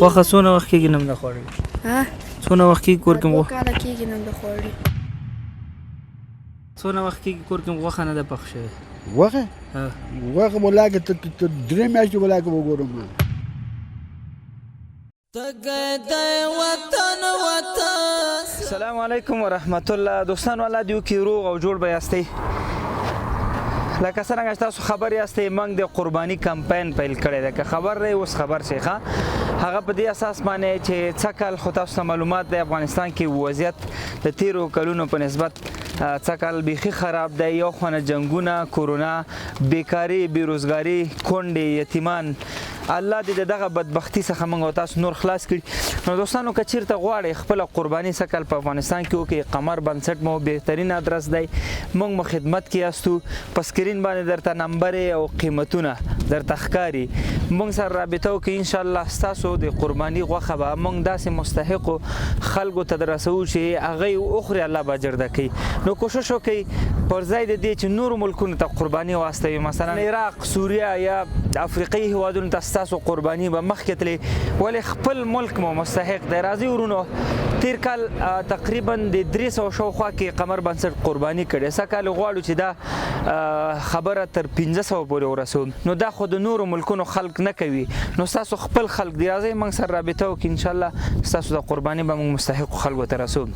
غوښه څونه وخت کېږي نم د خوړلې؟ څونه وخت کېږي کور کې دوه کاله کېږي نم د خوړلې. څونه وخت کېږي کور کې غوښه نه ده پخ شوې؟ غوښه؟ غوښه به لاګې ته 3 میاشتې به لاګې وګورم. السلام علیکم ورحمت الله. دوستانو الله دې وکړي روغ او جوړ به یاستئ. لکه څرنګه چې تاسو خبر یاستئ موږ د قرباني کمپاین پیل کړی دی. که خبر دی اوس خبر شئ ښه. هغه په دې اساس باندې چې څه کال خو تاسو ته معلومات دی افغانستان کې وضعیت د تیرو کلونو په نسبت څه کال بیخي خراب دی. یو خوا نه جنګونه، کورونا، بیکاري، بېروزګاري، کونډې، یتیمان، الله دې د دغه بدبختي څخه موږ او تاسو نور خلاص کړي. نو دوستانو که چېرته غواړئ خپله قرباني څه کال په افغانستان کې وکړئ، قمر بنسټ مو بهترین ادرس دی. موږ مو خدمت کې یاستو. په سکرین باندې درته نمبرې او قیمتونه درته ښکاري. موږ سره رابطه وکړئ. انشاءالله ستاسو د قرباني غوښه به موږ داسې مستحقو خلکو ته دررسوو چې هغه یې وخوري، الله به اجر درکوي. نو کوشش وکړئ پر ځای د دې چې نورو ملکونو ته قرباني واستوي، مثلا عراق، سوریه یا افریقایي هیوادونو ته ستاسو قرباني به مخکې تلې، ولې خپل ملک مو مستحق دی. راځئ ورونو، تیر کال تقریبا د 300 شاوخوا کې قمر بنسټ قرباني کړې. څه کال غواړو چې دا خبره تر 500 پورې ورسوو. نو دا خو د نورو ملکونو خلک نه کوي، نو ستاسو خپل خلک دی. راځئ موږ سره رابطه وکړي، انشاءالله ستاسو د قرباني به موږ مستحقو خلکو ته رسوو.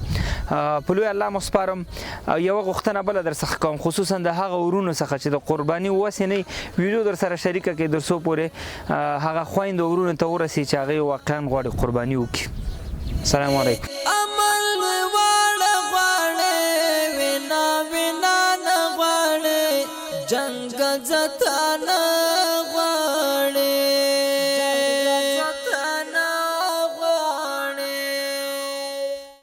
په لوی الله مو سپارم. یوه غوښتنه بله در څخه کوم، خصوصا د هغه ورونو څخه چې د قرباني وسې نه ویډیو در سره شریکه کړئ ترڅو پورې هغه خویندو ورونو ته ورسي چې هغې واقعا غواړي قرباني وکړي. السلام علیکم. جنگ زتانه